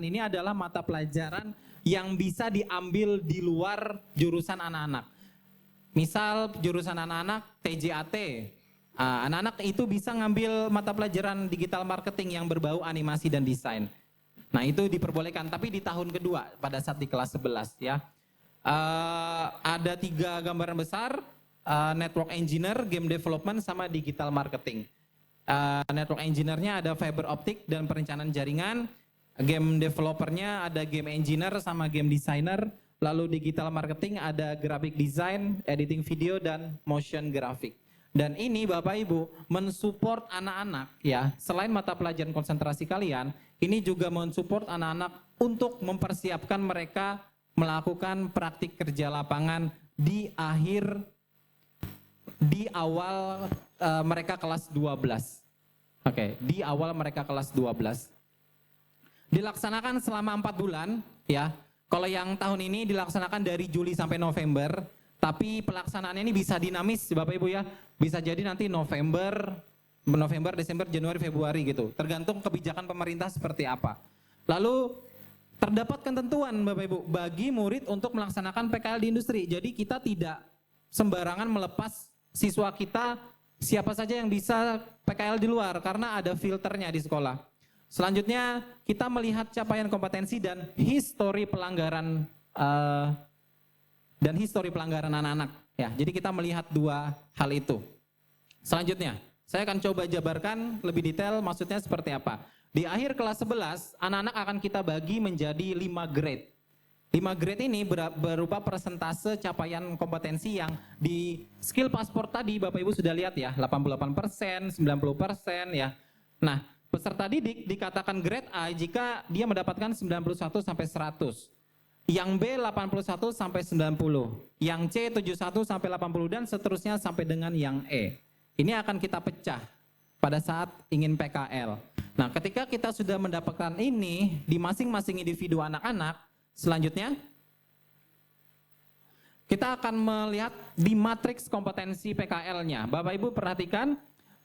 ini adalah mata pelajaran yang bisa diambil di luar jurusan anak-anak. Misal jurusan anak-anak TJAT, anak-anak itu bisa ngambil mata pelajaran digital marketing yang berbau animasi dan desain. Nah itu diperbolehkan, tapi di tahun kedua pada saat di kelas 11 ya. Ada 3 gambaran besar, network engineer, game development, sama digital marketing. Network engineer-nya ada fiber optik dan perencanaan jaringan, game developernya ada game engineer sama game designer, lalu digital marketing ada graphic design, editing video dan motion graphic. Dan ini Bapak Ibu mensupport anak-anak ya, selain mata pelajaran konsentrasi kalian, ini juga mensupport anak-anak untuk mempersiapkan mereka melakukan praktik kerja lapangan di awal mereka kelas 12. Oke, di awal mereka kelas 12. Dilaksanakan selama 4 bulan ya. Kalau yang tahun ini dilaksanakan dari Juli sampai November, tapi pelaksanaannya ini bisa dinamis Bapak Ibu ya. Bisa jadi nanti November, Desember, Januari, Februari gitu. Tergantung kebijakan pemerintah seperti apa. Lalu terdapat ketentuan Bapak Ibu bagi murid untuk melaksanakan PKL di industri. Jadi kita tidak sembarangan melepas siswa kita siapa saja yang bisa PKL di luar karena ada filternya di sekolah. Selanjutnya kita melihat capaian kompetensi dan histori pelanggaran anak-anak ya. Jadi kita melihat 2 hal itu. Selanjutnya saya akan coba jabarkan lebih detail maksudnya seperti apa. Di akhir kelas 11 anak-anak akan kita bagi menjadi 5 grade. 5 grade ini berupa persentase capaian kompetensi yang di skill paspor tadi Bapak Ibu sudah lihat ya, 88%, 90% ya. Nah, peserta didik dikatakan grade A jika dia mendapatkan 91 sampai 100. Yang B 81 sampai 90, yang C 71 sampai 80 dan seterusnya sampai dengan yang E. Ini akan kita pecah pada saat ingin PKL. Nah, ketika kita sudah mendapatkan ini di masing-masing individu anak-anak, selanjutnya kita akan melihat di matriks kompetensi PKL-nya. Bapak Ibu perhatikan,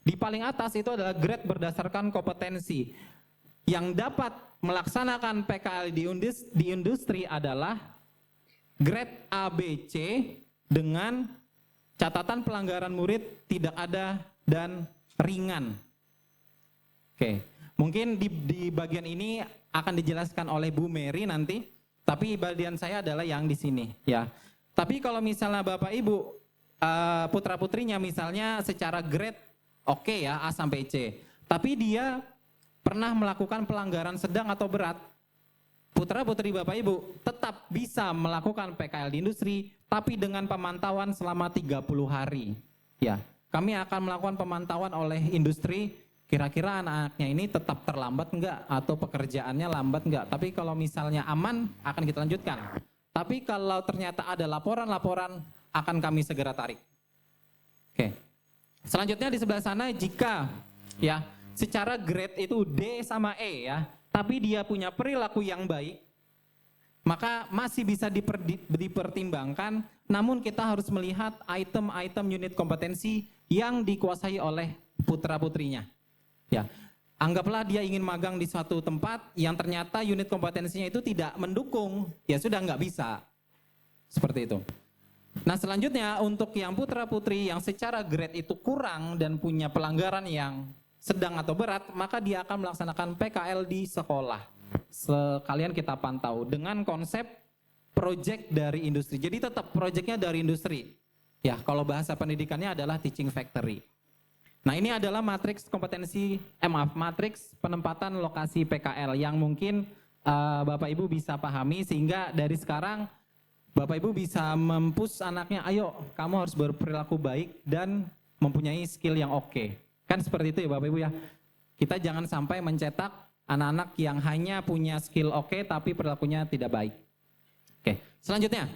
di paling atas itu adalah grade berdasarkan kompetensi. Yang dapat melaksanakan PKL di industri adalah grade ABC dengan catatan pelanggaran murid tidak ada dan ringan. Oke, mungkin di bagian ini akan dijelaskan oleh Bu Mary nanti. Tapi bagian saya adalah yang di sini ya. Tapi kalau misalnya Bapak Ibu putra-putrinya misalnya secara grade oke ya A sampai C. Tapi dia pernah melakukan pelanggaran sedang atau berat. Putra-putri Bapak Ibu tetap bisa melakukan PKL di industri tapi dengan pemantauan selama 30 hari. Ya, kami akan melakukan pemantauan oleh industri. Kira-kira anak-anaknya ini tetap terlambat enggak atau pekerjaannya lambat enggak. Tapi kalau misalnya aman akan kita lanjutkan. Tapi kalau ternyata ada laporan-laporan akan kami segera tarik. Oke. Selanjutnya di sebelah sana jika ya secara grade itu D sama E ya, tapi dia punya perilaku yang baik, maka masih bisa dipertimbangkan. Namun kita harus melihat item-item unit kompetensi yang dikuasai oleh putra-putrinya. Ya, anggaplah dia ingin magang di suatu tempat yang ternyata unit kompetensinya itu tidak mendukung, ya sudah nggak bisa. Seperti itu. Nah selanjutnya untuk yang putra-putri yang secara grade itu kurang dan punya pelanggaran yang sedang atau berat, maka dia akan melaksanakan PKL di sekolah. Sekalian kita pantau dengan konsep project dari industri. Jadi tetap projectnya dari industri. Ya, kalau bahasa pendidikannya adalah teaching factory. Nah ini adalah matriks kompetensi, matriks penempatan lokasi PKL yang mungkin Bapak Ibu bisa pahami sehingga dari sekarang Bapak Ibu bisa mempush anaknya, ayo kamu harus berperilaku baik dan mempunyai skill yang oke. Kan seperti itu ya Bapak Ibu ya. Kita jangan sampai mencetak anak-anak yang hanya punya skill oke tapi perilakunya tidak baik. Oke, selanjutnya.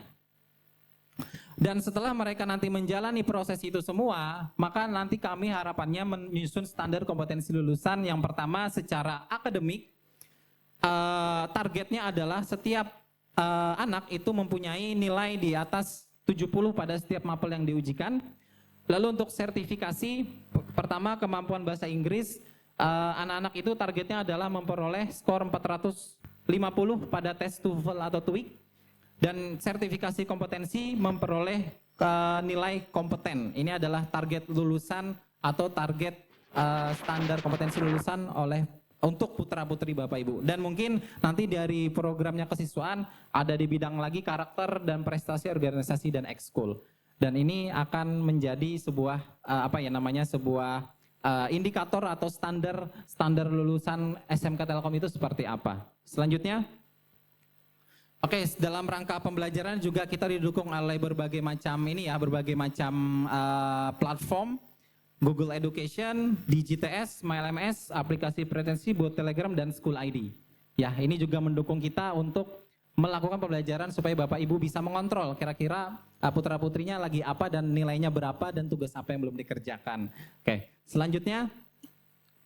Dan setelah mereka nanti menjalani proses itu semua, maka nanti kami harapannya menyusun standar kompetensi lulusan. Yang pertama secara akademik, targetnya adalah setiap anak itu mempunyai nilai di atas 70 pada setiap mapel yang diujikan. Lalu untuk sertifikasi, pertama kemampuan bahasa Inggris, anak-anak itu targetnya adalah memperoleh skor 450 pada tes TOEFL atau TOEIC. Dan sertifikasi kompetensi memperoleh nilai kompeten. Ini adalah target lulusan atau target standar kompetensi lulusan untuk putra-putri Bapak Ibu. Dan mungkin nanti dari programnya kesiswaan ada di bidang lagi karakter dan prestasi organisasi dan ekskul. Dan ini akan menjadi sebuah sebuah indikator atau standar lulusan SMK Telkom itu seperti apa. Selanjutnya. Oke, dalam rangka pembelajaran juga kita didukung oleh berbagai macam platform, Google Education, DigiTS, MyLMS, aplikasi pretensi buat Telegram dan School ID. Ya, ini juga mendukung kita untuk melakukan pembelajaran supaya Bapak Ibu bisa mengontrol kira-kira putra-putrinya lagi apa dan nilainya berapa dan tugas apa yang belum dikerjakan. Oke, selanjutnya,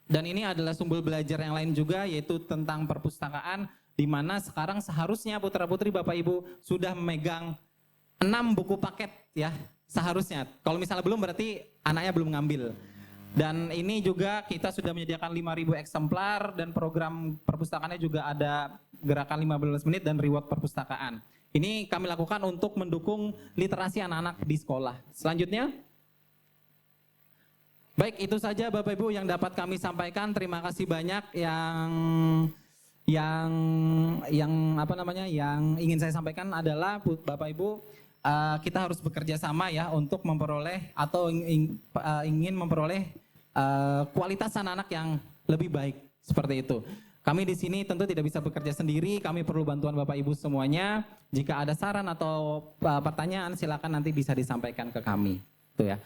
dan ini adalah sumber belajar yang lain juga, yaitu tentang perpustakaan, di mana sekarang seharusnya putra-putri Bapak Ibu sudah memegang 6 buku paket ya, seharusnya. Kalau misalnya belum berarti anaknya belum ngambil. Dan ini juga kita sudah menyediakan 5.000 eksemplar dan program perpustakaannya juga ada gerakan 15 menit dan reward perpustakaan. Ini kami lakukan untuk mendukung literasi anak-anak di sekolah. Selanjutnya, baik itu saja Bapak Ibu yang dapat kami sampaikan. Terima kasih banyak yang ingin saya sampaikan adalah Bapak Ibu, kita harus bekerja sama ya untuk memperoleh atau ingin memperoleh kualitas anak-anak yang lebih baik seperti itu. Kami di sini tentu tidak bisa bekerja sendiri, kami perlu bantuan Bapak Ibu semuanya. Jika ada saran atau pertanyaan silakan nanti bisa disampaikan ke kami. Itu ya.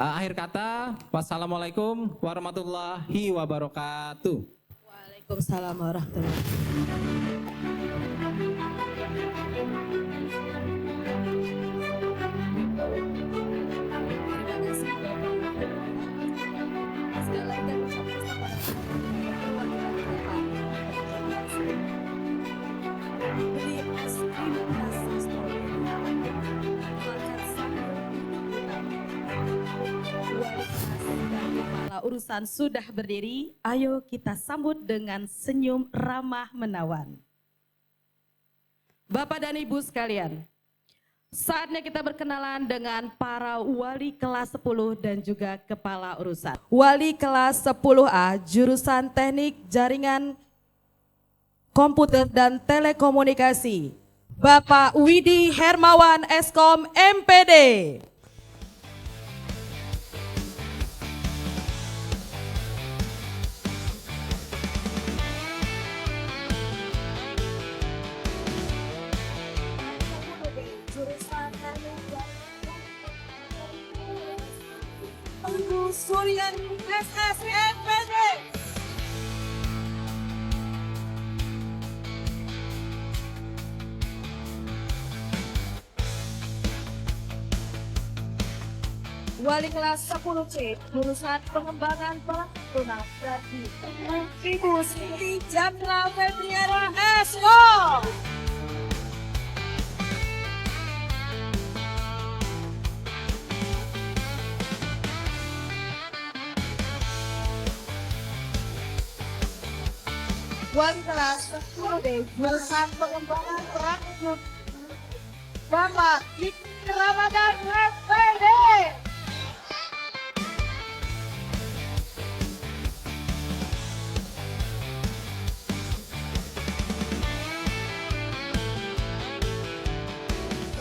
Akhir kata, wassalamualaikum warahmatullahi wabarakatuh. Waalaikumsalam warahmatullahi wabarakatuh. Urusan sudah berdiri, ayo kita sambut dengan senyum ramah menawan. Bapak dan Ibu sekalian, saatnya kita berkenalan dengan para wali kelas 10 dan juga kepala urusan. Wali kelas 10A, jurusan Teknik Jaringan Komputer dan Telekomunikasi, Bapak Widi Hermawan Eskom MPD. Suryan SSMPD. Wali kelas 10C, jurusan pengembangan peraturan berarti Ibu Siti Jamila Febriana SO. Wali kelas 10D, jurusan pengembangan perangkat Bapak Diki Ramadan SPD.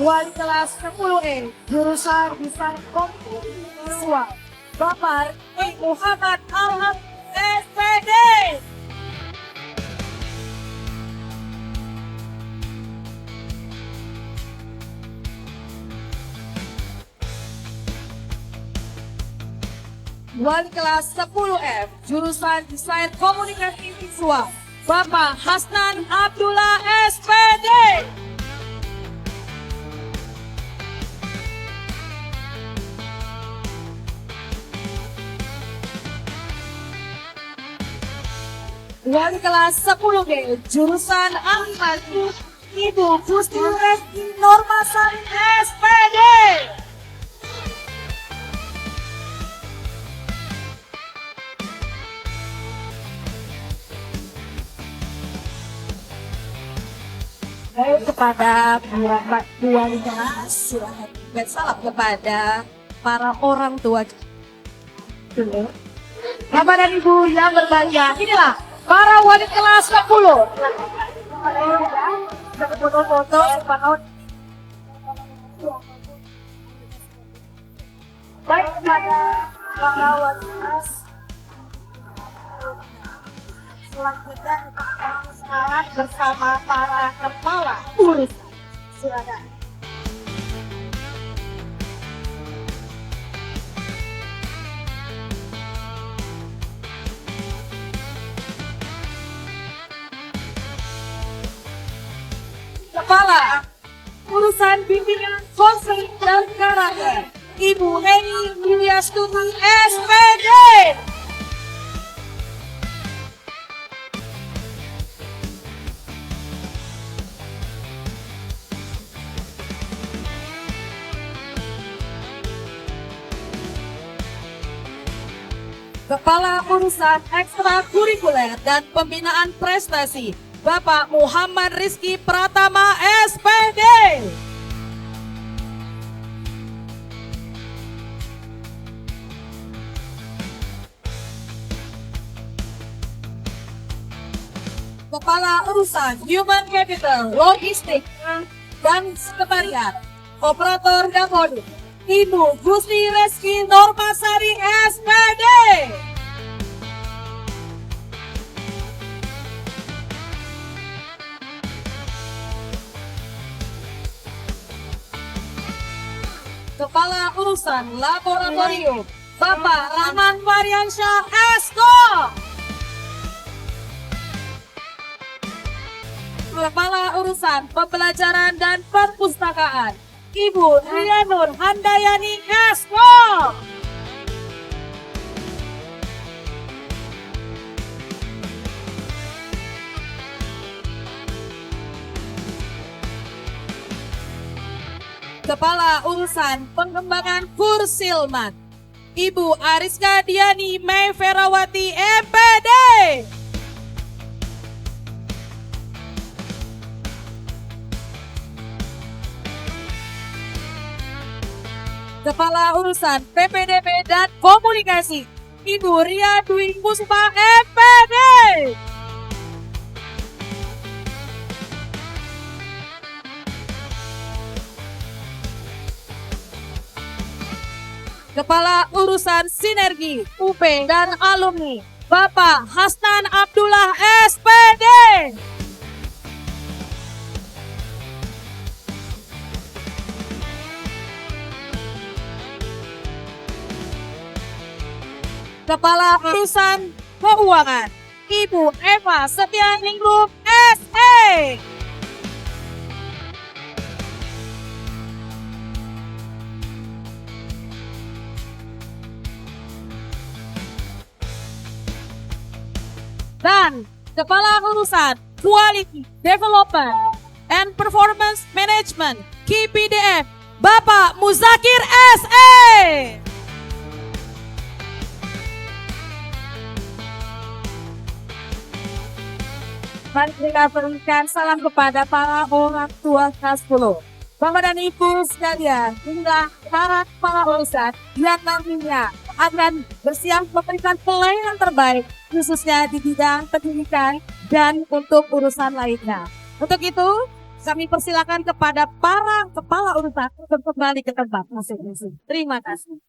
Wali kelas 10E, jurusan desain komputer visual Bapak Muhammad Alham SPD. Wali kelas 10F, jurusan Desain Komunikasi Visual, Bapak Hasnan Abdullah SPD. Wali kelas 10G, jurusan Animasi, Ibu Gusti Resti Normasari SPD. Baik, kepada wali kelas, silakan salam kepada para orang tua. Bapak dan Ibu yang berbahagia, inilah para wali kelas 10. Foto-foto baik kepada para wali kelas. Selanjutnya kita akan semangat bersama para kepala urusan. Silakan. Kepala Urusan Bimbingan Konseling dan Karakter, Ibu Heni Wilyastuti SPD. Kepala Urusan Ekstrakurikuler dan Pembinaan Prestasi, Bapak Muhammad Rizky Pratama SPD. Kepala Urusan Human Capital, Logistik, dan Sekretariat, Operator Dapodik, Ibu Gusti Reski Normasari SPD. Kepala Urusan Laboratorium, Bapak Rahman Mariansyah Esko. Kepala Urusan Pembelajaran dan Perpustakaan, Ibu Rianur Handayani Esko. Kepala Urusan Pengembangan Kursilman, Ibu Ariska Diani Mei Ferawati MPD. Kepala Urusan PPDB dan Komunikasi, Ibu Ria Dwi Puspa MPD. Kepala Urusan Sinergi, UP dan Alumni, Bapak Hasnan Abdullah SPD. Kepala Urusan Keuangan, Ibu Eva Setianingrum SE. Dan Kepala Urusan Quality Development and Performance Management KPDF, Bapak Muzakir SE. Mari kita berikan salam kepada para orang tua kelas 10. Bapak dan Ibu sekalian, inilah para urusan yang nantinya akan bersiap memberikan pelayanan terbaik, khususnya di bidang pendidikan dan untuk urusan lainnya. Untuk itu, kami persilakan kepada para kepala urusan untuk kembali ke tempat masing-masing. Terima kasih.